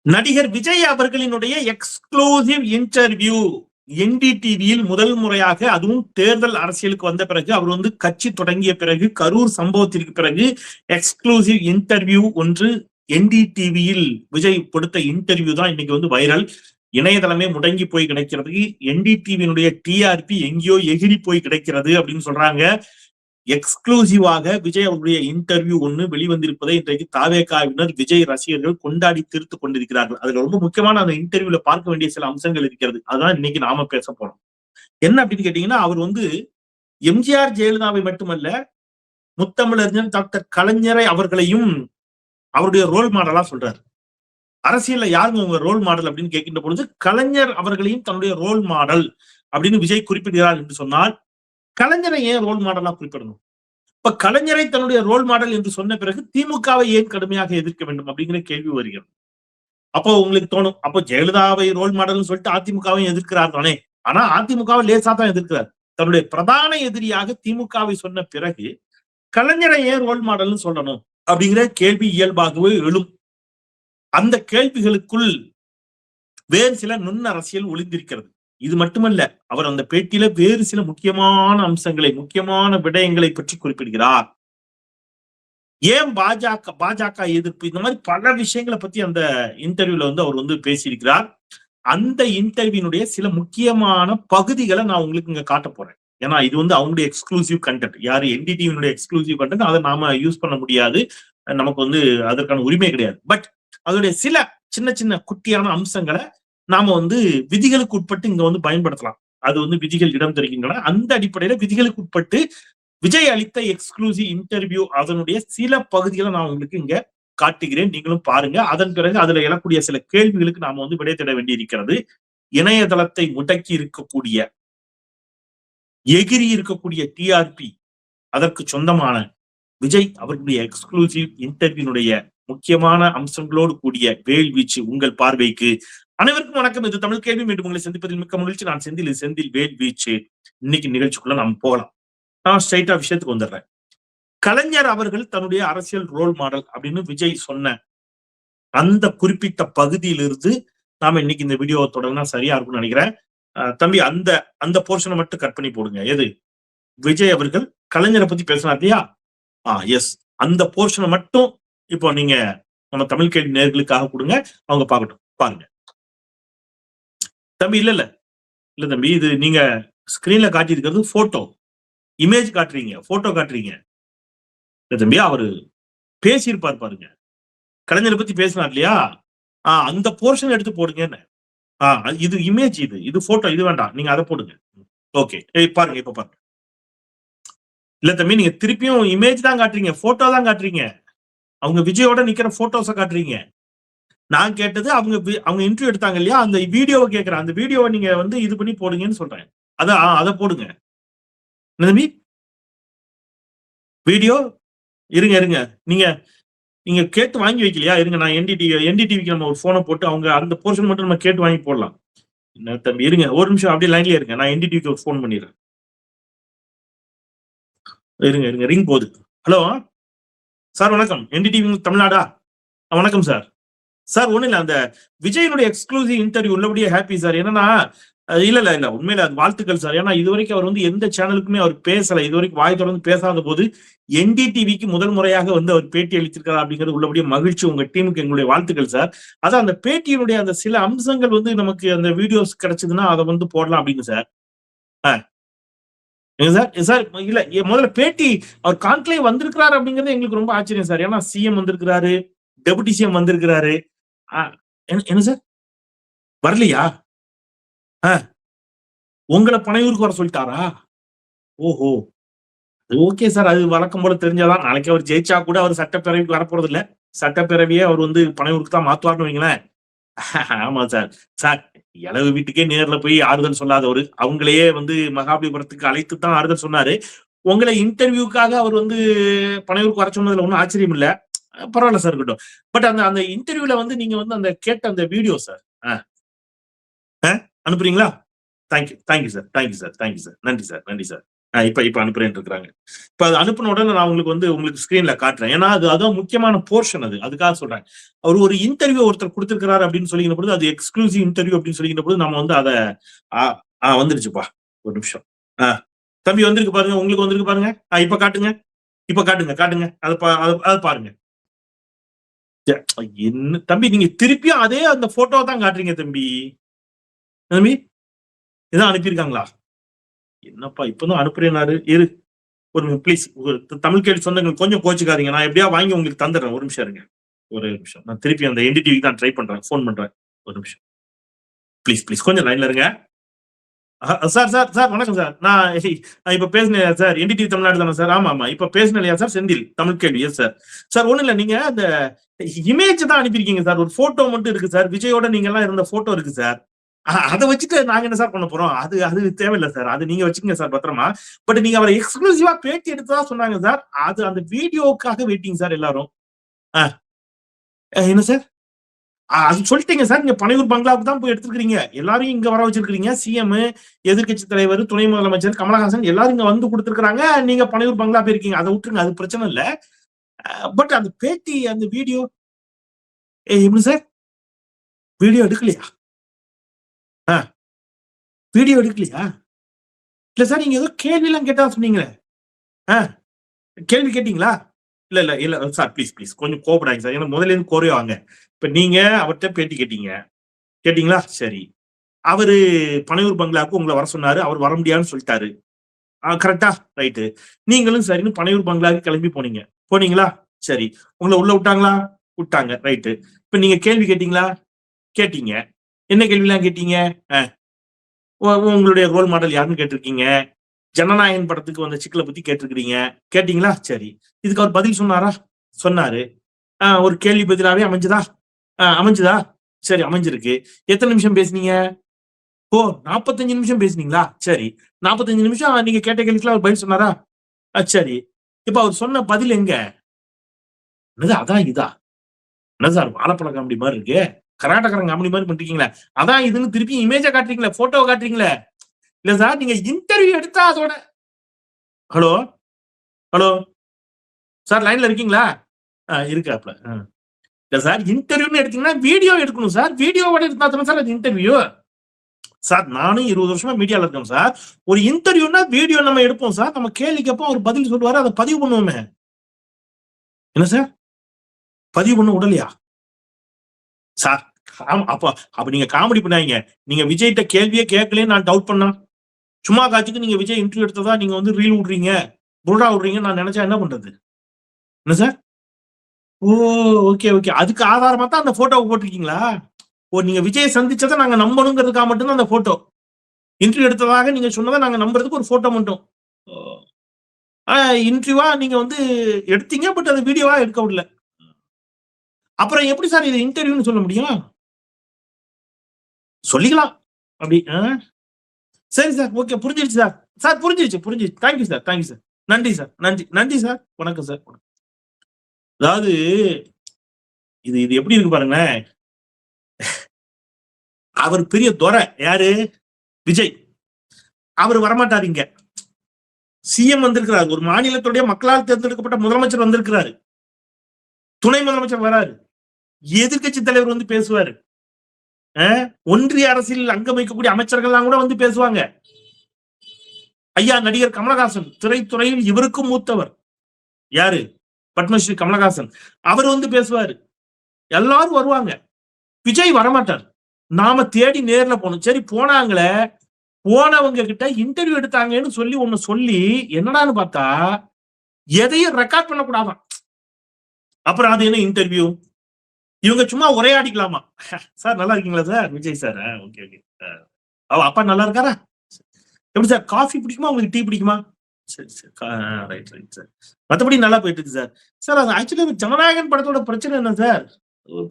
நடிகர் விஜய் அவர்களினுடைய exclusive interview என்டிடிவியில் முதல் முறையாக, அதுவும் தேர்தல் அரசியலுக்கு வந்த பிறகு, அவர் வந்து கட்சி தொடங்கிய பிறகு, கரூர் சம்பவத்திற்கு பிறகு எக்ஸ்க்ளூசிவ் இன்டர்வியூ ஒன்று என்டிடிவியில் விஜய் கொடுத்த இன்டர்வியூ தான் இன்னைக்கு வந்து வைரல். இணையதளமே முடங்கி போய் கிடைக்கிறது. என்டிடிவியினுடைய டிஆர்பி எங்கேயோ எகிரி போய் கிடைக்கிறது அப்படின்னு சொல்றாங்க. எக்ஸ்க்ளூசிவாக விஜய் அவருடைய இன்டர்வியூ ஒண்ணு வெளிவந்திருப்பதை இன்றைக்கு தாவேகாவினர் விஜய் ரசிகர்கள் கொண்டாடி தீர்த்து கொண்டிருக்கிறார்கள். அதுல ரொம்ப முக்கியமான அந்த இன்டர்வியூல பார்க்க வேண்டிய சில அம்சங்கள் இருக்கிறது. அதுதான் இன்னைக்கு நாம பேச போறோம். என்ன அப்படின்னு கேட்டீங்கன்னா, அவர் வந்து எம்ஜிஆர் ஜெயலலிதாவை மட்டுமல்ல, முத்தமிழறிஞர் டாக்டர் கலைஞரை அவர்களையும் அவருடைய ரோல் மாடலா சொல்றாரு. அரசியல்ல யாருங்க உங்க ரோல் மாடல் அப்படின்னு கேட்கின்ற பொழுது, கலைஞர் அவர்களையும் தன்னுடைய ரோல் மாடல் அப்படின்னு விஜய் குறிப்பிடுகிறார் என்று சொன்னால், கலைஞரை ஏன் ரோல் மாடலா குறிப்பிடணும்? இப்ப கலைஞரை தன்னுடைய ரோல் மாடல் என்று சொன்ன பிறகு திமுகவை ஏன் கடுமையாக எதிர்க்க வேண்டும் அப்படிங்கிற கேள்வி வருகிறது. அப்போ உங்களுக்கு தோணும், அப்போ ஜெயலலிதாவை ரோல் மாடல்னு சொல்லிட்டு அதிமுகவை எதிர்க்கிறார் தானே. ஆனா அதிமுகவை லேசா தான் எதிர்க்கிறார். தன்னுடைய பிரதான எதிரியாக திமுகவை சொன்ன பிறகு கலைஞரை ஏன் ரோல் மாடல்னு சொல்லணும் அப்படிங்கிற கேள்வி இயல்பாகவே எழும். அந்த கேள்விகளுக்குள் வேறு சில நுண் அரசியல் ஒளிந்திருக்கிறது. இது மட்டுமல்ல, அவர் அந்த பேட்டியில வேறு சில முக்கியமான அம்சங்களை, முக்கியமான விடயங்களை பற்றி குறிப்பிடுகிறார். ஏன் பாஜக எதிர்ப்பு, இந்த மாதிரி பல விஷயங்களை பத்தி அந்த இன்டர்வியூல வந்து அவர் வந்து பேசியிருக்கிறார். அந்த இன்டர்வியூனுடைய சில முக்கியமான பகுதிகளை நான் உங்களுக்கு இங்க காட்ட போறேன். ஏன்னா இது வந்து அவங்களுடைய எக்ஸ்க்ளூசிவ் கண்டென்ட். யாரு என்டிடிவினுடைய எக்ஸ்க்ளூசிவ் கண்டென்ட், அதை நாம யூஸ் பண்ண முடியாது. நமக்கு வந்து அதற்கான உரிமை கிடையாது. பட் அதோடைய சில சின்ன சின்ன குட்டியான அம்சங்களை நாம வந்து விதிகளுக்கு உட்பட்டு இங்க வந்து பயன்படுத்தலாம். அது வந்து விதிகள் இடம் தருகின்றன. அந்த அடிப்படையில விதிகளுக்கு உட்பட்டு விஜய் அளித்த எக்ஸ்க்ளூசிவ் இன்டர்வியூ அதனுடைய சில பகுதிகளை நான் உங்களுக்கு இங்க காட்டுகிறேன். நீங்களும் பாருங்க. அதன் பிறகு அதுல எழக்கூடிய சில கேள்விகளுக்கு நாம வந்து விடை தேட வேண்டி இருக்கிறது. இணையதளத்தை முடக்கி இருக்கக்கூடிய, எகிரி இருக்கக்கூடிய டிஆர்பி அதற்கு சொந்தமான விஜய் அவர்களுடைய எக்ஸ்க்ளூசிவ் இன்டர்வியூனுடைய முக்கியமான அம்சங்களோடு கூடிய வேல்வீச்சு உங்கள் பார்வைக்கு. அனைவருக்கும் வணக்கம். இது தமிழ் கேள்வி. மீண்டும் உங்களை சந்திப்பதில் மிக்க மகிழ்ச்சி. நான் செந்தில் வேல்வீச்சு. இன்னைக்கு நிகழ்ச்சிக்குள்ள நாம் போகலாம். நான் ஸ்ட்ரைட்டா விஷயத்துக்கு வந்துடுறேன். கலைஞர் அவர்கள் தன்னுடைய அரசியல் ரோல் மாடல் அப்படின்னு விஜய் சொன்ன அந்த குறிப்பிட்ட பகுதியிலிருந்து நாம இன்னைக்கு இந்த வீடியோவை தொடங்கினா சரியா இருக்கும்னு நினைக்கிறேன். தம்பி, அந்த அந்த போர்ஷனை மட்டும் கட் பண்ணி போடுங்க. எது விஜய் அவர்கள் கலைஞரை பத்தி பேசினார் இல்லையா? எஸ், அந்த போர்ஷனை மட்டும் இப்போ நீங்க நம்ம தமிழ் கேள்வி நேர்களுக்காக கொடுங்க. அவங்க பார்க்கட்டும். பாருங்க தம்பி. இல்ல தம்பி, இது நீங்க ஸ்கிரீன்ல காட்டியிருக்கிறது போட்டோ, இமேஜ் காட்டுறீங்க, போட்டோ காட்டுறீங்க. இல்ல தம்பி, அவரு பேசியிருப்பார் பாருங்க. கலைஞரை பத்தி பேசினார் இல்லையா? அந்த போர்ஷன் எடுத்து போடுங்க. இது இமேஜ், இது போட்டோ, இது வேண்டாம். நீங்க அதை போடுங்க. ஓகே, பாருங்க. இப்ப பாருங்க. இல்ல தம்பி, நீங்க திருப்பியும் இமேஜ் தான் காட்டுறீங்க, போட்டோ தான் காட்டுறீங்க. அவங்க விஜயோட நிக்கிற போட்டோஸ காட்டுறீங்க. நான் கேட்டது அவங்க இன்டர்வியூ எடுத்தாங்க இல்லையா, அந்த வீடியோவை கேட்கிறேன். அந்த வீடியோவை நீங்க வந்து இது பண்ணி போடுங்கன்னு சொல்றேன். அதை போடுங்க. தம்பி, வீடியோ இருங்க. நீங்க கேட்டு வாங்கி வைக்கலையா? இருங்க, நான் என்டிடிவிக்கு நம்ம ஒரு போனை போட்டு அவங்க அந்த போர்ஷன் மட்டும் நம்ம கேட்டு வாங்கி போடலாம். என்ன தம்பி, இருங்க ஒரு நிமிஷம் அப்படியே லைன்லயே இருங்க. நான் என்டிடிவிக்கு ஒரு போன் பண்ணிடுறேன். இருங்க, ரிங் போகுது. ஹலோ சார், வணக்கம். என்டிடிவி தமிழ்நாடா? வணக்கம் சார். ஒண்ணு இல்ல, அந்த விஜயனுடைய எக்ஸ்க்ளூசிவ் இன்டர்வியூ உள்ளபடியே ஹாப்பி சார். என்னன்னா, இல்ல உண்மையில அது வாழ்த்துக்கள் சார். ஏன்னா இதுவரைக்கும் அவர் வந்து எந்த சேனலுக்குமே அவர் பேசல. இதுவரைக்கும் வாய் தொடர்ந்து பேசாத போது என்டிடிவிக்கு முதல் முறையாக வந்து அவர் பேட்டி அளித்திருக்கார் அப்படிங்கிறது உள்ளபடியே மகிழ்ச்சி. உங்க டீமுக்கு எங்களுடைய வாழ்த்துக்கள் சார். அதான் அந்த பேட்டியினுடைய அந்த சில அம்சங்கள் வந்து நமக்கு அந்த வீடியோஸ் கிடைச்சதுன்னா அதை வந்து போடலாம் அப்படின்னு சார். சார் இல்ல, முதல்ல பேட்டி அவர் கான்க்ளேவ் வந்திருக்கிறாரு அப்படிங்கிறது எங்களுக்கு ரொம்ப ஆச்சரியம் சார். ஏன்னா சிஎம் வந்திருக்கிறாரு, டெபுட்டி சிஎம் வந்திருக்கிறாரு. என்ன சார் வரலையா? உங்களை பனையூருக்கு வர சொல்லிட்டாரா? ஓஹோ, ஓகே சார். அது வழக்கம் போல தெரிஞ்சாதான். நாளைக்கு அவர் ஜெயிச்சா கூட அவர் சட்டப்பேரவைக்கு வரப்போறது இல்ல. சட்டப்பேரவையே அவர் வந்து பனையூருக்கு தான் மாத்துவார்னு வைங்களேன். ஆமா சார் இளவு வீட்டுக்கே நேர்ல போய் ஆறுதல் சொல்லாதவரு, அவங்களையே வந்து மகாபலிபுரத்துக்கு அழைத்து தான் ஆறுதல் சொன்னாரு. உங்களை இன்டர்வியூக்காக அவர் வந்து பனையூருக்கு வர சொன்னதுல ஒன்றும் ஆச்சரியம் இல்ல. பரவாயில்ல சார், இருக்கட்டும். பட் அந்த இன்டர்வியூல வந்து நீங்க வந்து அந்த கேட்ட அந்த வீடியோ சார் அனுப்புறீங்களா? Thank you sir. நன்றி சார். இப்ப அனுப்புறேன் இருக்காங்க. இப்ப அது அனுப்பின உடனே நான் உங்களுக்கு ஸ்கிரீன்ல காட்டுறேன். ஏன்னா அதான் முக்கியமான போர்ஷன் அது. அதுக்காக சொல்றேன். அவர் ஒரு இன்டர்வியூ ஒருத்தர் கொடுத்திருக்கிறாரு அப்படின்னு சொல்லிக்கிற பொழுது அது எக்ஸ்க்ளூசிவ் இன்டர்வியூ அப்படின்னு சொல்லிக்கிற பொழுது நம்ம அத வந்துருச்சுப்பா. ஒரு நிமிஷம். தம்பி வந்திருக்கு பாருங்க. உங்களுக்கு வந்திருக்கு பாருங்க. இப்ப காட்டுங்க. காட்டுங்க. அத பாருங்க. என்ன தம்பி நீங்க திருப்பியும் அதே அந்த போட்டோ தான் காட்டுறீங்க தம்பி. தம்பி இதான் அனுப்பியிருக்காங்களா? என்னப்பா இப்பதான் அனுப்புறேனாரு. இரு ஒரு ப்ளீஸ் தமிழ் கேள்வி சொந்தங்கள் கொஞ்சம் கோச்சுக்காதீங்க. நான் எப்படியா வாங்கி உங்களுக்கு தந்துடுறேன். ஒரு நிமிஷம் இருங்க. ஒரு நிமிஷம். நான் திருப்பி அந்த என்டிடிவிக்கு தான் ட்ரை பண்றேன். போன் பண்றேன். ஒரு நிமிஷம். ப்ளீஸ் கொஞ்சம் லைன்ல இருங்க. சார் வணக்கம் சார். நான் இப்ப பேசினேன் சார். என்டிடிவி தமிழ்நாடு தானே சார்? ஆமா. இப்ப பேசினேன் இல்லையா சார்? செந்தில் தமிழ் கேள்வி. Yes sir. சார் ஒண்ணு இல்ல. நீங்க அந்த இமேஜ் தான் அனுப்பியிருக்கீங்க சார். ஒரு போட்டோ மட்டும் இருக்கு சார். விஜயோட நீங்க எல்லாம் இருந்த போட்டோ இருக்கு சார். அதை வச்சுட்டு நாங்க என்ன சார் பண்ண போறோம்? அது தேவையில்லை சார். அது நீங்க வச்சுக்கங்க சார் பத்திரமா. பட் நீங்க அவரை எக்ஸ்க்ளூசிவா பேட்டி எடுத்ததா சொன்னாங்க சார். அது அந்த வீடியோக்காக வெயிட்டிங் சார் எல்லாரும். என்ன சார்? அது சொல்லிட்டீங்க சார். நீங்க பனையூர் பங்களாவுக்கு தான் போய் எடுத்துக்கிறீங்க. எல்லாரையும் இங்க வர வச்சிருக்கீங்க. சிஎம், எதிர்கட்சி தலைவர், துணை முதலமைச்சர் கமலஹாசன் எல்லாரும் இங்க வந்து கொடுத்திருக்காங்க. நீங்க பனையூர் பங்களா போயிருக்கீங்க. அதை விட்டுருங்க. அது பிரச்சனை இல்ல. பட் அந்த பேட்டி அந்த வீடியோ எப்படி சார்? வீடியோ எடுக்கலையா? வீடியோ எடுக்கலையா? இல்ல சார். நீங்க ஏதோ கேள்வி எல்லாம் கேட்டா சொன்னீங்களே. கேள்வி கேட்டீங்களா? இல்ல சார். ப்ளீஸ் கொஞ்சம் கோபப்படாதீங்க சார். ஏன்னா முதல்ல இருந்து கோரைவாங்க. இப்ப நீங்க அவர்கிட்ட பேட்டி கேட்டீங்களா? சரி. அவரு பனையூர் பங்களாவுக்கு உங்களை வர சொன்னாரு. அவர் வர முடியாதுன்னு சொல்லிட்டாரு. கரெக்டா? ரைட்டு. நீங்களும் சரின்னு பனையூர் பங்களாவுக்கு கிளம்பி போனீங்களா? சரி. உங்களை உள்ள விட்டாங்களா? விட்டாங்க. ரைட்டு. இப்ப நீங்க கேள்வி கேட்டீங்க. என்ன கேள்வி எல்லாம் கேட்டீங்க? உங்களுடைய ரோல் மாடல் யாருன்னு கேட்டிருக்கீங்க. ஜனநாயகன் படத்துக்கு வந்த சிக்கலை பத்தி கேட்டீங்களா? சரி. இதுக்கு அவர் பதில் சொன்னாரு. ஒரு கேள்வி பதிலாவே அமைஞ்சுதா? சரி, அமைஞ்சிருக்கு. எத்தனை நிமிஷம் பேசுனீங்க? 45 நிமிஷம் பேசுனீங்களா? சரி. 45 நிமிஷம் நீங்க கேட்ட கேள்விக்கு அவர் பதில் சொன்னாரா? சரி. இப்ப அவர் சொன்ன பதில் எங்க? என்னது அதான் இதா? என்ன சார் வாழைப்பழ காமெடி மாதிரி இருக்கு? கர்நாடகரன் காமெடி மாதிரி பண்றீங்களா? அதான் இதுன்னு திருப்பி இமேஜா காட்டுறீங்களே, போட்டோ காட்டுறீங்களே. இல்ல சார், நீங்க இன்டர்வியூ எடுத்தா அதோட ஹலோ சார், லைன்ல இருக்கீங்களா? இருக்காப்ல. இல்ல சார், இன்டர்வியூன்னு எடுத்தீங்கன்னா வீடியோ எடுக்கணும் சார். வீடியோவோட எடுத்தா தானே சார் அது இன்டர்வியூ. சார், நானும் 20 வருஷமா மீடியால இருக்கேன் சார். ஒரு இன்டர்வியூனா வீடியோ நம்ம எடுப்போம் சார். நம்ம கேள்வி கேட்போம், அவர் பதில் சொல்லுவாரு, அதை பதிவு பண்ணுவோமே. என்ன சார் பதிவு பண்ண உடலையா சார்? அப்ப நீங்க காமெடி பண்ணாங்க. நீங்க விஜய்கிட்ட கேள்வியே கேட்கலன்னு நான் டவுட் பண்ணா, சும்மா காட்சிக்கு நீங்க விஜய் இன்டர்வியூ எடுத்ததா நீங்க ரீல் விடுறீங்க, புல்டா விடுறீங்க, நான் நினைச்சா என்ன பண்றது? என்ன சார்? ஓகே. அதுக்கு ஆதாரமா தான் அந்த போட்டோவை போட்டிருக்கீங்களா? நீங்க விஜய் சந்திச்சதை நாங்க நம்பணுங்கிறதுக்காக மட்டும்தான் அந்த போட்டோ. இன்டர்வியூ எடுத்ததாக நீங்க சொன்னதை நாங்க நம்புறதுக்கு ஒரு போட்டோ மட்டும். இன்டர்வியூவா நீங்க எடுத்தீங்க, பட் அது வீடியோவா எடுக்க விடல. அப்புறம் எப்படி சார் இது இன்டர்வியூன்னு சொல்ல முடியும்? சொல்லிக்கலாம் அப்படி. சரி சார், ஓகே, புரிஞ்சிருச்சு சார். சார் புரிஞ்சிருச்சு. Thank you sir. நன்றி சார். வணக்கம் சார். அதாவது இது எப்படி இருக்கு பாருங்களேன். அவர் பெரிய துரை. யாரு? விஜய். அவர் வரமாட்டாரு. இங்க சிஎம் வந்திருக்கிறார். ஒரு மாநிலத்துடைய மக்களால் தேர்ந்தெடுக்கப்பட்ட முதலமைச்சர் வந்திருக்கிறாரு. துணை முதலமைச்சர் வராரு. எதிர்கட்சி தலைவர் பேசுவாரு. ஒன்றிய அரசியல் அங்கம் வைக்கக்கூடிய அமைச்சர்கள் கூட பேசுவாங்க. ஐயா நடிகர் கமலஹாசன் திரைத்துறையில் இவருக்கும் மூத்தவர். யாரு? பத்மஸ்ரீ கமலஹாசன். அவர் பேசுவாரு. எல்லாரும் வருவாங்க. விஜய் வரமாட்டார். நாம தேடி நேர்ல போனோம். சரி, போனாங்களே, போனவங்க கிட்ட இன்டர்வியூ எடுத்தாங்கன்னு சொல்லி என்னடான்னு பார்த்தா எதையும் ரெக்கார்ட் பண்ணக்கூடாதான். அப்புறம் அது என்ன இன்டர்வியூ? இவங்க சும்மா உரையாடிக்கலாமா? சார் நல்லா இருக்கீங்களா சார்? விஜய் சார். ஓகே. அப்பா நல்லா இருக்காரா? எப்படி சார், காஃபி பிடிக்குமா உங்களுக்கு, டீ பிடிக்குமா? சரி ரைட் சார். மற்றபடி நல்லா போயிட்டு இருக்கு சார். சார், அது ஆக்சுவலி ஜனநாயகன் படத்தோட பிரச்சனை என்ன சார்?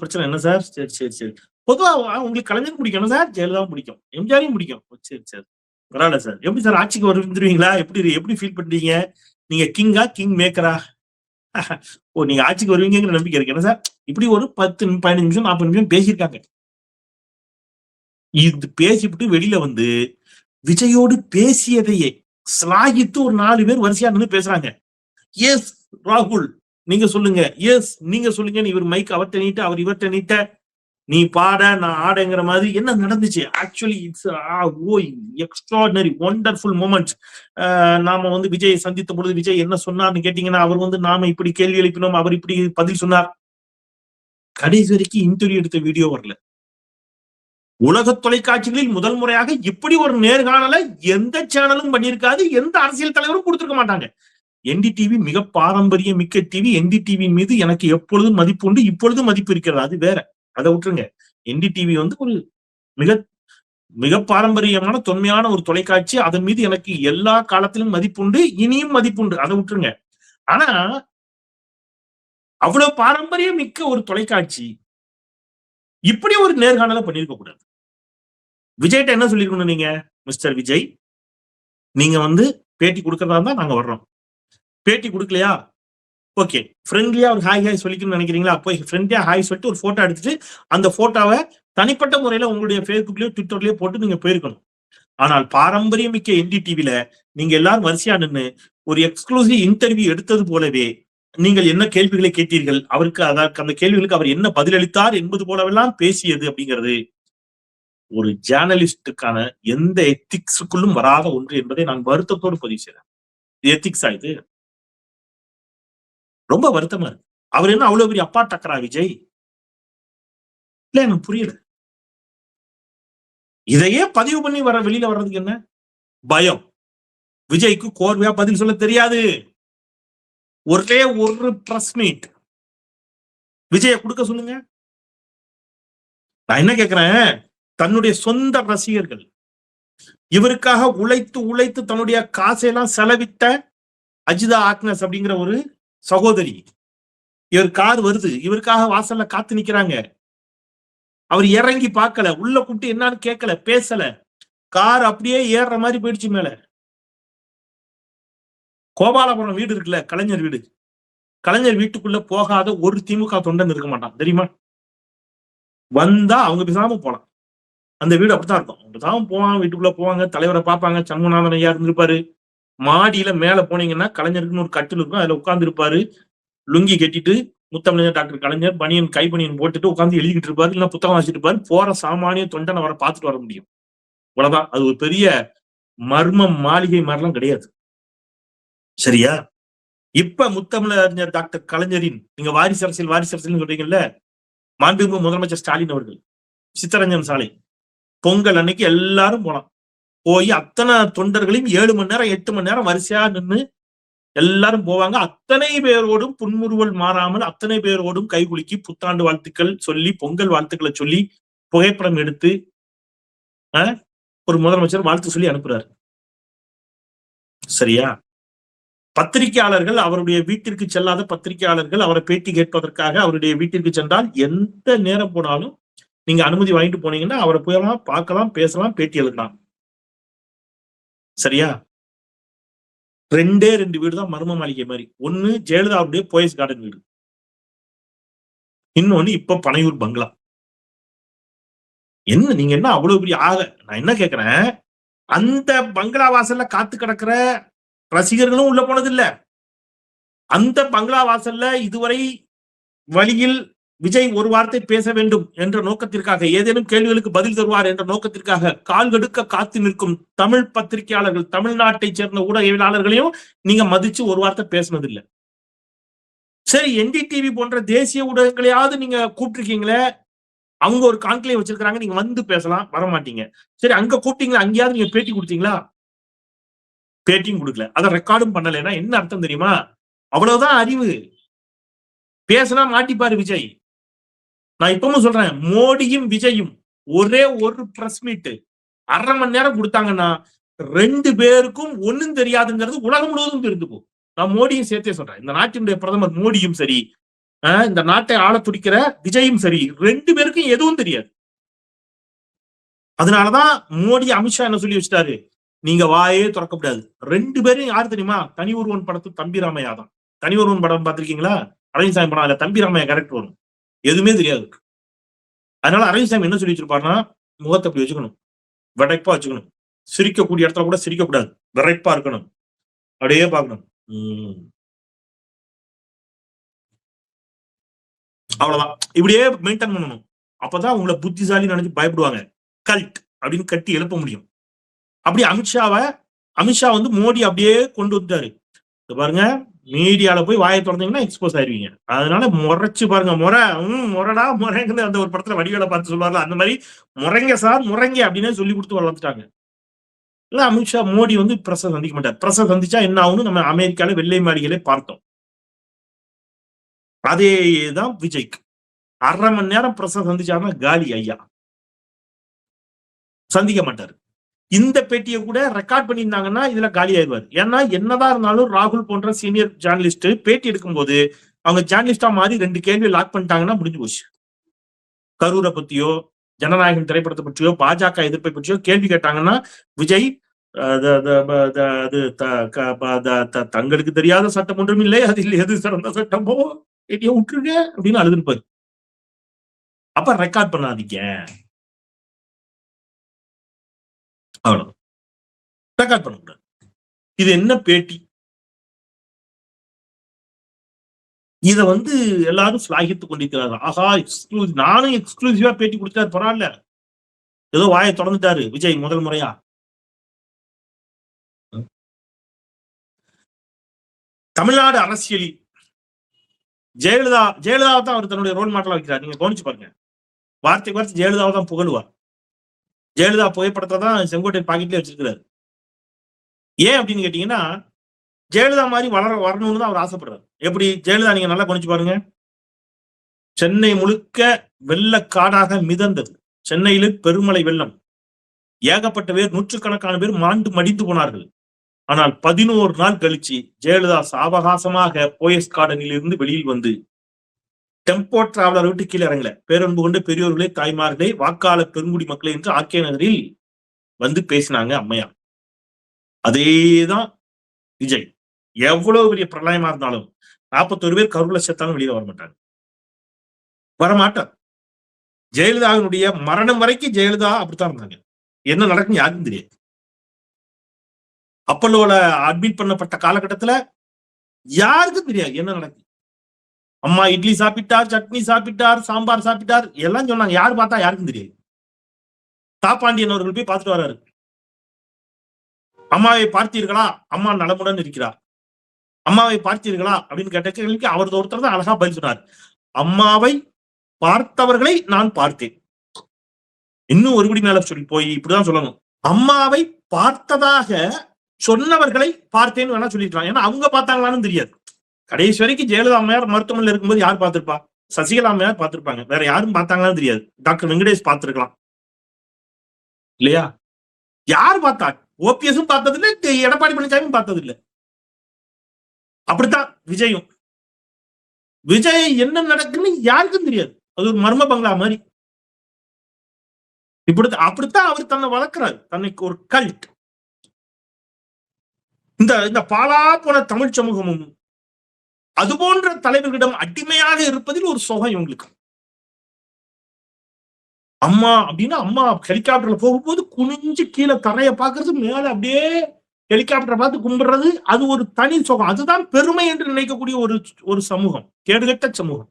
பிரச்சனை என்ன சார்? சரி. பொதுவா உங்களுக்கு கலைஞர் பிடிக்கும் சார்? ஜெயலலிதாவும் பிடிக்கும், எம்ஜிஆரையும் பிடிக்கும். சரி பரவாயில்ல சார். எப்படி சார் ஆட்சிக்கு வந்துருவீங்களா? எப்படி ஃபீல் பண்றீங்க? நீங்க கிங் மேக்கரா? நீங்க ஆட்சிக்கு வருவீங்கிற நம்பிக்கை இருக்கு என்ன சார்? இப்படி ஒரு 10, 15 நிமிஷம் 40 நிமிஷம் பேசியிருக்காங்க. இது பேசிவிட்டு வெளியில விஜயோடு பேசியதையே ஸ்லாகித்து ஒரு 4 பேர் வரிசையா நின்று பேசுறாங்க. எஸ் ராகுல் நீங்க சொல்லுங்க, எஸ் நீங்க சொல்லுங்கன்னு இவர் மைக் அவர்ட்ட நீட்ட, அவர் இவர்ட்ட நீட்ட, நீ பாட நான் ஆடங்கிற மாதிரி என்ன நடந்துச்சு. Actually it's extraordinary wonderful moment. நாம வந்து விஜயை சந்தித்த பொழுது விஜய் என்ன சொன்னார்னு கேட்டீங்கன்னா, அவர் நாம இப்படி கேள்வி எழுப்பினோம், அவர் இப்படி பதில் சொன்னார். கடைசி வரைக்கும் இன்டர்வியூ எடுத்த வீடியோ வரல. உலக தொலைக்காட்சிகளில் முதல் முறையாக இப்படி ஒரு நேர்காணலை எந்த சேனலும் பண்ணியிருக்காது, எந்த அரசியல் தலைவரும் கொடுத்திருக்க மாட்டாங்க. என்டிடிவி மிக பாரம்பரிய மிக்க டிவி. என்டிடிவி மீது எனக்கு எப்பொழுதும் மதிப்பு உண்டு, இப்பொழுதும் மதிப்பு இருக்கிறது. அது வேற, அதை விட்டுருங்க. என்டிடிவி ஒரு மிக மிக பாரம்பரியமான தொன்மையான ஒரு தொலைக்காட்சி. அதன் மீது எனக்கு எல்லா காலத்திலும் மதிப்புண்டு, இனியும் மதிப்புண்டு. அதை விட்டுருங்க. ஆனா அவ்வளவு பாரம்பரியம் மிக்க ஒரு தொலைக்காட்சி இப்படி ஒரு நேர்காணலை பண்ணிருக்க கூடாது. விஜய்கிட்ட என்ன சொல்லிருக்கணும் நீங்க, மிஸ்டர் விஜய் நீங்க பேட்டி கொடுக்கறதா இருந்தா நாங்க வர்றோம். பேட்டி கொடுக்கலையா, ஓகே, ஃப்ரெண்ட்லியா ஒரு ஹாய் ஹாய் சொல்லிக்கணும்னு நினைக்கிறீங்களா, போய் ஃப்ரெண்ட்லியா ஹாய் சொல்லிட்டு ஒரு போட்டோ எடுத்துட்டு அந்த போட்டோவை தனிப்பட்ட முறையில உங்களுடைய பேஸ்புக்லயோ ட்விட்டர்லயோ போட்டு நீங்க போயிருக்கணும். ஆனால் பாரம்பரியம் மிக்க என்டிடிவில நீங்க எல்லாரும் வரிசையா நின்று ஒரு எக்ஸ்க்ளூசிவ் இன்டர்வியூ எடுத்தது போலவே நீங்கள் என்ன கேள்விகளை கேட்டீர்கள், அவருக்கு அந்த கேள்விகளுக்கு அவர் என்ன பதிலளித்தார் என்பது போலவெல்லாம் பேசியது அப்படிங்கிறது ஒரு ஜேர்னலிஸ்டுக்கான எந்த எத்திக்ஸுக்குள்ளும் வராத ஒன்று என்பதை நான் வருத்தத்தோடு பதிவு செய்றேன். எத்திக்ஸா இது? ரொம்ப வருத்தமா இருக்கு. அவர் என்ன அவ்வளவு பெரிய அப்பா டக்கரா விஜய்? இல்ல, எனக்கு புரியல. இதையே பதிவு பண்ணி வெளியில வர்றதுக்கு என்ன பயம்? விஜய்க்கு கோர்வையா பதில் சொல்ல தெரியாது. ஒரே ஒரு பிரஸ் மீட் விஜய கொடுக்க சொல்லுங்க. நான் என்ன கேட்கிறேன், தன்னுடைய சொந்த ரசிகர்கள், இவருக்காக உழைத்து உழைத்து தன்னுடைய காசையெல்லாம் செலவிட்ட அஜிதா ஆக்னஸ் அப்படிங்கிற ஒரு சகோதரி, இவர் கார் வருது, இவருக்காக வாசல்ல காத்து நிக்கிறாங்க. அவர் இறங்கி பார்க்கல, உள்ள கூப்பிட்டு என்னன்னு கேட்கல, பேசல. கார் அப்படியே ஏறுற மாதிரி போயிடுச்சு மேல. கோபாலபுரம் வீடு இருக்குல்ல, கலைஞர் வீடு, கலைஞர் வீட்டுக்குள்ள போகாத ஒரு திமுக தொண்டன் இருக்க மாட்டான் தெரியுமா? வந்தா அவங்க பேசாம போலாம். அந்த வீடு அப்படித்தான் இருக்கும். அப்படிதான் போவாங்க, வீட்டுக்குள்ள போவாங்க, தலைவரை பார்ப்பாங்க. சண்முகநாதன் ஐயா இருந்திருப்பாரு. மாடியில மேல போனீங்கன்னா கலைஞருக்குன்னு ஒரு கட்டில் இருக்கும், அதுல உட்கார்ந்து இருப்பாரு. லுங்கி கட்டிட்டு முத்தமிழர் டாக்டர் கலைஞர் பனியன் கை பனியன் போட்டுட்டு உட்கார்ந்து எழுதிக்கிட்டு இருப்பாரு, இல்ல புத்தகம் வாசிட்டு இருப்பாரு. போற சாமானிய தொண்டன் அவரை பார்த்துட்டு வர முடியும். அவ்வளவுதான். அது ஒரு பெரிய மர்ம மாளிகை மாதிரிலாம் கிடையாது. சரியா? இப்ப முத்தமிழறிஞர் டாக்டர் கலைஞரின் நீங்க வாரிசு அரசியல் சொல்றீங்கல்ல, மாண்புமிகு முதலமைச்சர் ஸ்டாலின் அவர்கள் சித்தரஞ்சன் சாலை பொங்கல் அன்னைக்கு எல்லாரும் போலாம். போய் அத்தனை தொண்டர்களையும் 7 மணி நேரம் 8 மணி நேரம் வரிசையா நின்று எல்லாரும் போவாங்க. அத்தனை பேரோடும் புன்முறுவல் மாறாமல் அத்தனை பேரோடும் கைகுலுக்கி புத்தாண்டு வாழ்த்துக்கள் சொல்லி பொங்கல் வாழ்த்துக்களை சொல்லி புகைப்படம் எடுத்து ஒரு முதலமைச்சர் வாழ்த்து சொல்லி அனுப்புறாரு. சரியா? பத்திரிகையாளர்கள், அவருடைய வீட்டிற்கு செல்லாத பத்திரிகையாளர்கள் அவரை பேட்டி கேட்பதற்காக அவருடைய வீட்டிற்கு சென்றால் எந்த நேரம் போனாலும் நீங்க அனுமதி வாங்கிட்டு போனீங்கன்னா அவரை போயலாம், பார்க்கலாம், பேசலாம், பேட்டி எழுதலாம். சரியா? 2 வீடு தான் மர்ம மாளிகை மாதிரி. ஒண்ணு ஜெயலலிதாவுடைய போயஸ் கார்டன் வீடு, இன்னொன்னு இப்ப பனையூர் பங்களா. என்ன நீங்க என்ன அவ்வளவு பெரிய நான் என்ன கேட்கிறேன், அந்த பங்களா வாசல்ல காத்து கிடக்கிற ரசிகர்களும் உள்ள போனது இல்ல. அந்த பங்களா வாசல்ல இதுவரை வழியில் விஜய் ஒரு வார்த்தை பேச வேண்டும் என்ற நோக்கத்திற்காக, ஏதேனும் கேள்விகளுக்கு பதில் தருவார் என்ற நோக்கத்திற்காக கால் கடுக்க காத்து நிற்கும் தமிழ் பத்திரிகையாளர்கள், தமிழ்நாட்டை சேர்ந்த ஊடகவியலாளர்களையும் நீங்க மதிச்சு ஒரு வார்த்தை பேசினது இல்ல. சரி, என்டிடிவி போன்ற தேசிய ஊடகங்களையாவது நீங்க கூப்பிட்டுருக்கீங்களே, அவங்க ஒரு கான்க்ளேவ் வச்சிருக்காங்க, நீங்க வந்து பேசலாம், வர மாட்டீங்க. சரி, அங்க கூப்பிட்டீங்களா, அங்கேயாவது நீங்க பேட்டி கொடுத்தீங்களா? பேட்டியும் கொடுக்கல. அதை ரெக்கார்டும் பண்ணலைன்னா என்ன அர்த்தம் தெரியுமா? அவ்வளவுதான் அறிவு. பேசினா மாட்டிப்பாரு விஜய். நான் இப்பவும் சொல்றேன், மோடியும் விஜயும் ஒரே ஒரு பிரஸ் மீட் 1/2 மணி நேரம் கொடுத்தாங்கன்னா 2 பேருக்கும் ஒண்ணும் தெரியாதுங்கிறது உலகம் முழுவதும் தெரிந்து போகும். நான் மோடியும் சேர்த்தே சொல்றேன். இந்த நாட்டினுடைய பிரதமர் மோடியும் சரி, இந்த நாட்டை ஆள துடிக்கிற விஜயும் சரி, 2 பேருக்கும் எதுவும் தெரியாது. அதனாலதான் மோடி அமித்ஷா என்ன சொல்லி வச்சுட்டாரு, நீங்க வாயே திறக்கப்படாது. 2 பேரும் யாரு தெரியுமா? தனி ஒருவன் படத்து தம்பி ராமையா தான். தனி ஒருவன் படம் பார்த்திருக்கீங்களா? அரவிந்த் படம், அதுல தம்பி ராமையா கேரக்டர் வரும். எதுவுமே தெரியாது. அதனால அரவிந்த் என்ன சொல்லி வச்சிருப்பாருன்னா, முகத்தை அப்படி வச்சுக்கணும், வெடைப்பா வச்சுக்கணும், சிரிக்கக்கூடிய இடத்துல கூட சிரிக்க கூடாது, விரைப்பா இருக்கணும், அப்படியே பார்க்கணும். அவ்வளவுதான், இப்படியே மெயின்டைன் பண்ணணும். அப்பதான் உங்களை புத்திசாலி நினைச்சு பயப்படுவாங்க. கல்ட் அப்படின்னு கட்டி எழுப்ப முடியும். அப்படி அமித்ஷா வந்து மோடி அப்படியே கொண்டு வந்துட்டாரு. பாருங்க, மீடியால போய் வாயை திறந்தீங்கன்னா எக்ஸ்போஸ் ஆயிருவீங்க. அதனால முறைச்சு பாருங்க. முறைடா முறைங்கன்னு அந்த ஒரு படத்துல வடிவேலை பார்த்து சொல்லுவாங்க. அந்த மாதிரி முறைங்க சார், முறைங்க அப்படின்னு சொல்லி கொடுத்து வளர்த்துட்டாங்க. இல்ல அமித்ஷா மோடி வந்து பிரஸை சந்திக்க மாட்டார். பிரஸை சந்திச்சா என்ன ஆகும்னு நம்ம அமெரிக்கால வெள்ளை மாளிகளே பார்த்தோம். அதேதான் விஜய்க்கு. 1/2 மணி நேரம் பிரஸை சந்திச்சாருன்னா காலி ஐயா, சந்திக்க மாட்டாரு. இந்த பேட்டியை கூட ரெக்கார்ட் பண்ணியிருந்தாங்கன்னா இதுல காலி ஆயிடுவார். ஏன்னா என்னதான் இருந்தாலும் ராகுல் போன்ற சீனியர் ஜேர்னலிஸ்ட் பேட்டி எடுக்கும் போது அவங்க ஜேர்னலிஸ்டா மாதிரி 2 கேள்வி லாக் பண்ணிட்டாங்கன்னா முடிஞ்சு போச்சு. கரூரை பத்தியோ, ஜனநாயகம் திரைப்படத்தை பற்றியோ, பாஜக எதிர்ப்பை பற்றியோ கேள்வி கேட்டாங்கன்னா விஜய் தங்களுக்கு தெரியாத சட்டம் ஒன்றும் இல்லை, அதில் எது சிறந்த சட்டமோ எதையோ விட்டுருங்க அப்படின்னு அழுதுருப்பாரு. அப்ப ரெக்கார்ட் பண்ணாதீங்க, அவ்வளவு ரெக்கார்ட் பண்ண கூடாது. இது என்ன பேட்டி? இத வந்து எல்லாரும் ஸ்லாகித்துக் கொண்டிருக்கிறார்கள். ஆஹா, எக்ஸ்க்ளூசிவ், நானும் எக்ஸ்க்ளூசிவா பேட்டி கொடுத்தாரு, பரவாயில்ல, ஏதோ வாயை தொடர்ந்துட்டாரு விஜய் முதல் முறையா. தமிழ்நாடு அரசியலில் ஜெயலலிதாவை தான் அவர் தன்னுடைய ரோல் மாடலா வைக்கிறார். நீங்க கவனிச்சு பாருங்க, வார்த்தைக்கு வார்த்தை ஜெயலலிதாவை தான் புகழுவார். ஜெயலலிதா புகைப்படத்தை தான் செங்கோட்டை பாக்கெட்லயே வச்சிருக்கிறாரு. ஏன் அப்படின்னு கேட்டீங்கன்னா, ஜெயலலிதா மாதிரி வரணும்னு தான் அவர் ஆசைப்படுறாரு. எப்படி ஜெயலலிதா நீங்க நல்லா கவனிச்சு பாருங்க, சென்னை முழுக்க வெள்ளக்காடாக மிதந்தது. சென்னையில பெருமழை வெள்ளம், ஏகப்பட்ட பேர், நூற்றுக்கணக்கான பேர் மாண்டு மடிந்து போனார்கள். ஆனால் 11 நாள் கழிச்சு ஜெயலலிதா சாவகாசமாக போயஸ் கார்டனில் இருந்து வெளியில் வந்து டெம்போ டிராவலர் விட்டு கீழே இறங்கல. பேரன்பு கொண்டு பெரியோர்களே, தாய்மார்களே, வாக்காளர் பெருங்குடி மக்களே என்று ஆர்கே நகரில் வந்து பேசினாங்க அம்மையா. அதேதான் விஜய். எவ்வளவு பெரிய பிரளயமா இருந்தாலும் 41 பேர் கருவுல செத்தாலும் வெளியில வரமாட்டாங்க, வரமாட்டார். ஜெயலலிதாவினுடைய மரணம் வரைக்கும் ஜெயலலிதா அப்படித்தான் இருந்தாங்க. என்ன நடக்கும் யாருக்கும் தெரியாது. அப்பல்லோல அட்மிட் பண்ணப்பட்ட காலகட்டத்துல யாருக்கும் தெரியாது என்ன நடக்குது. அம்மா இட்லி சாப்பிட்டார், சட்னி சாப்பிட்டார், சாம்பார் சாப்பிட்டார் எல்லாம் சொன்னாங்க. யாரு பார்த்தா யாருக்கும் தெரியாது. தாப்பாண்டியன் அவர்கள் போய் பார்த்துட்டு வர்றாரு. அம்மாவை பார்த்தீர்களா? அம்மா நலமுடன் இருக்கிறார். அம்மாவை பார்த்தீர்களா அப்படின்னு கேட்ட கேள்விக்கு அவர் ஒருத்தர் தான் அழகா பதில் சொன்னார். அம்மாவை பார்த்தவர்களை நான் பார்த்தேன். இன்னும் ஒருபடி மேல சொல்லி போய் இப்படிதான் சொல்லணும், அம்மாவை பார்த்ததாக சொன்னவர்களை பார்த்தேன்னு வேணா சொல்லிருக்கலாம். ஏன்னா அவங்க பார்த்தாங்களான்னு தெரியாது. கடைசி வரைக்கும் ஜெயலலிதா அம்மையார் மருத்துவமனையில் இருக்கும்போது யார் பார்த்திருப்பா? சசிகலா அம்மையார் பார்த்திருப்பாங்க. வேற யாரும் பார்த்தாங்களான்னு தெரியாது. டாக்டர் வெங்கடேஷ் பார்த்திருக்கலாம் இல்லையா? யார் பார்த்தா? ஓபிஎஸும் பார்த்தது இல்லை, எடப்பாடி பழனிசாமியும் பார்த்தது இல்லை. அப்படித்தான் விஜயும். விஜய் என்ன நடக்குன்னு யாருக்கும் தெரியாது. அது ஒரு மர்ம பங்களா மாதிரி. அப்படித்தான் அவர் தன்னை வளர்க்கிறார். தன்னைக்கு ஒரு கல்ட். இந்த பாலா போன தமிழ் சமூகமும் அது போன்ற தலைவர்களிடம் அடிமையாக இருப்பதில் ஒரு சுகம் இவங்களுக்கு. அம்மா அப்படின்னா அம்மா ஹெலிகாப்டர்ல போகும்போது குனிஞ்சு கீழே தரைய பாக்குறது, மேல அப்படியே ஹெலிகாப்டரை பார்த்து கும்பிடுறது, அது ஒரு தனி சுகம். அதுதான் பெருமை என்று நினைக்கக்கூடிய ஒரு சமூகம், கேடுகட்ட சமூகம்.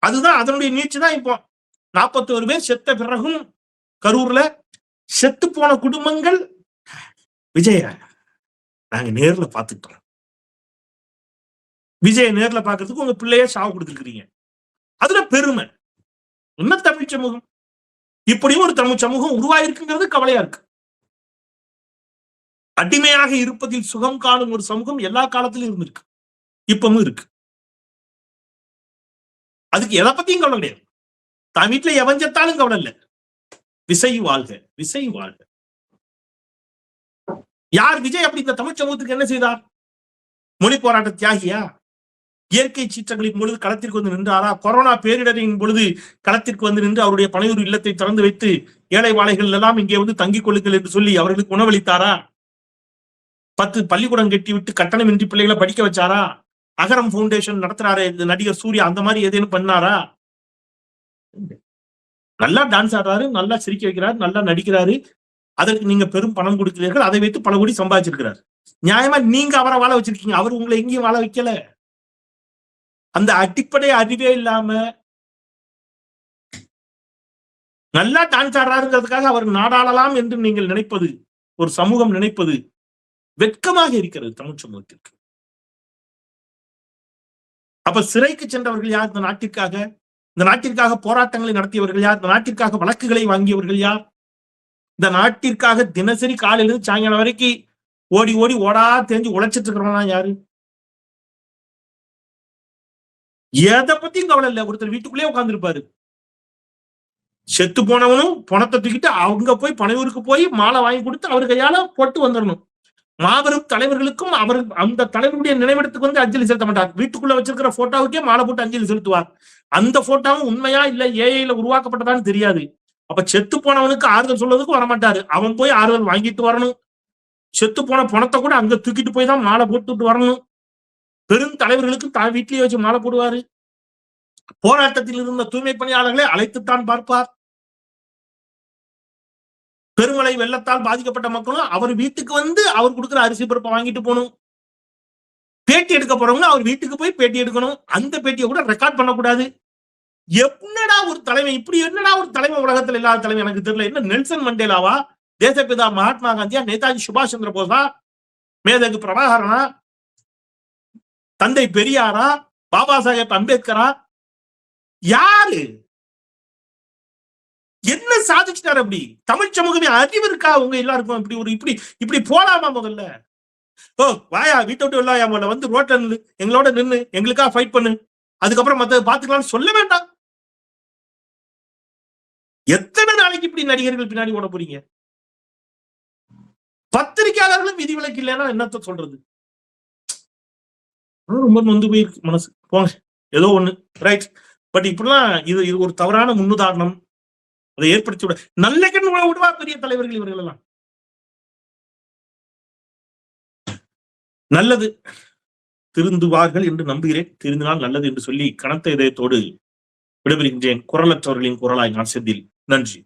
அதுதான் அதனுடைய நீட்சி தான். இப்போ 41 பேர் செத்த பிறகும் கரூர்ல செத்து போன குடும்பங்கள் விஜய நாங்க நேர்ல பாத்துக்கிட்டோம். விஜய நேர்ல பாக்குறதுக்கு உங்க பிள்ளைய சாவு கொடுத்துருக்கீங்க. அதுல பெருமை. என்ன தமிழ் சமூகம்? இப்படியும் ஒரு தமிழ் சமூகம் உருவாயிருக்குங்கிறது கவலையா இருக்கு. அடிமையாக இருப்பதில் சுகம் காணும் ஒரு சமூகம் எல்லா காலத்திலும் இருந்திருக்கு, இப்பவும் இருக்கு. அதுக்கு எதை பத்தியும் கவலை கிடையாது. தான் வீட்டுல எவன் செத்தாலும் கவலை இல்லை. விசை வாழ்க, விசை வாழ்க. யார் விஜய் அப்படி இந்த தமிழ் சமூகத்துக்கு என்ன செய்தார்? மொழி போராட்ட தியாகியா? இயற்கை சீற்றங்களின் பொழுது களத்திற்கு வந்து நின்றாரா? கொரோனா பேரிடரின் பொழுது களத்திற்கு வந்து நின்று அவருடைய பனையூர் இல்லத்தை திறந்து வைத்து ஏழை வாழைகள் எல்லாம் இங்கே வந்து தங்கிக் கொள்ளுங்கள் என்று சொல்லி அவர்களுக்கு உணவளித்தாரா? 10 பள்ளிக்கூடம் கட்டி விட்டு கட்டணமின்றி பிள்ளைகளை படிக்க வச்சாரா? அகரம் பவுண்டேஷன் நடத்துறாரு நடிகர் சூர்யா, அந்த மாதிரி ஏதேனும் பண்ணாரா? நல்லா டான்ஸ் ஆடுறாரு, நல்லா சிரிக்க வைக்கிறாரு, நல்லா நடிக்கிறாரு. அதற்கு நீங்க பெரும் பணம் கொடுக்கிறீர்கள், அதை வைத்து பல கோடி சம்பாதிச்சிருக்கிறார். நியாயமா நீங்க அவரை வாழ வச்சிருக்கீங்க, அவர் உங்களை எங்கேயும் வாழ வைக்கல. அந்த அடிப்படை அறிவே இல்லாம நல்லா டான்ஸ் ஆடுறாருங்கிறதுக்காக அவர் நாடாளலாம் என்று நீங்கள் நினைப்பது, ஒரு சமூகம் நினைப்பது வெட்கமாக இருக்கிறது தமிழ் சமூகத்திற்கு. அப்ப சிறைக்கு சென்றவர்கள் யார்? இந்த நாட்டிற்காக, இந்த நாட்டிற்காக போராட்டங்களை நடத்தியவர்கள் யார்? இந்த நாட்டிற்காக வழக்குகளை வாங்கியவர்கள் யார்? இந்த நாட்டிற்காக தினசரி காலையிலிருந்து சாயங்காலம் வரைக்கும் ஓடி ஓடி ஓடா தெரிஞ்சு உழைச்சிட்டு இருக்கிறவங்க யாரு? எதை பத்தியும் கவலை இல்லை. ஒருத்தர் வீட்டுக்குள்ளேயே உட்கார்ந்து இருப்பாரு. செத்து போனவனும் பணத்தை தூக்கிட்டு அவங்க போய் பனையூருக்கு போய் மாலை வாங்கி கொடுத்து அவர் கையால போட்டு வந்துடணும். மாபெரும் தலைவர்களுக்கும் அவர் அந்த தலைவருடைய நினைவிடத்துக்கு வந்து அஞ்சலி செலுத்த மாட்டார். வீட்டுக்குள்ள வச்சிருக்கிற போட்டோவுக்கே மாலை போட்டு அஞ்சலி செலுத்துவார். அந்த போட்டோவும் உண்மையா இல்ல ஏஐல உருவாக்கப்பட்டதான்னு தெரியாது. அப்ப செத்து போனவனுக்கு ஆறுதல் சொல்றதுக்கு வரமாட்டாரு. அவன் போய் ஆறுதல் வாங்கிட்டு வரணும். செத்து போன பணத்தை கூட அங்க தூக்கிட்டு போய் தான் மாலை போட்டுட்டு வரணும். பெரும் தலைவர்களுக்கு தான் வீட்டிலேயே வச்சு மாலை போடுவாரு. போராட்டத்தில் இருந்த தூய்மை பணியாளர்களை அழைத்துத்தான் பார்ப்பார். பெருமழை வெள்ளத்தால் பாதிக்கப்பட்ட மக்களும் அவர் வீட்டுக்கு வந்து அவர் கொடுக்கிற அரிசி பருப்பை வாங்கிட்டு போகணும். பேட்டி எடுக்க போறவங்க அவர் வீட்டுக்கு போய் பேட்டி எடுக்கணும். அந்த பேட்டியை கூட ரெக்கார்ட் பண்ணக்கூடாது. என்னடா ஒரு தலைமை, இப்படி என்னடா ஒரு தலைமை உலகத்தில் இல்லாத தலைமை எனக்கு தெரியல. என்ன நெல்சன் மண்டேலாவா, தேசப்பிதா மகாத்மா காந்தியா, நேதாஜி சுபாஷ் சந்திர போஸா, மேதகு பிரபாகரனா, தந்தை பெரியாரா, பாபா சாஹேப் அம்பேத்கரா, யாரு என்ன சாதிச்சிட்டாரு? அப்படி தமிழ் சமூகமே அறிவு இருக்கா உங்க எல்லாருக்கும்? இப்படி ஒரு இப்படி இப்படி போலாமா? முதல்ல ஓ வாயா வீட்டை விட்டு வெள்ளாயா, முதல்ல வந்து ரோட்ல நின்று எங்களோட நின்று எங்களுக்காக ஃபைட் பண்ணு, அதுக்கப்புறம் மத்த பாத்துக்கலாம்னு சொல்ல வேண்டாம். எத்தனை நாளைக்கு இப்படி நடிகர்கள் பின்னாடி ஓட போறீங்க? பத்திரிகையாளர்களும் விதிவிலக்கு இல்லைன்னா என்னத்த சொல்றது? ரொம்ப நொந்து போயிருக்கு மனசு. போங்க ஏதோ ஒண்ணு ரைட். பட் இப்படிலாம் இது ஒரு தவறான முன்னுதாரணம். அதை ஏற்படுத்தி விட நல்ல கண் விடுவா பெரிய தலைவர்கள் இவர்கள் எல்லாம். நல்லது திருந்துவார்கள் என்று நம்புகிறேன். திருந்தினால் நல்லது என்று சொல்லி கனத்த இதயத்தோடு விடைபெறுகின்றேன். குரலற்றவர்களின் குரலாய் நான் செந்தில். நன்றி.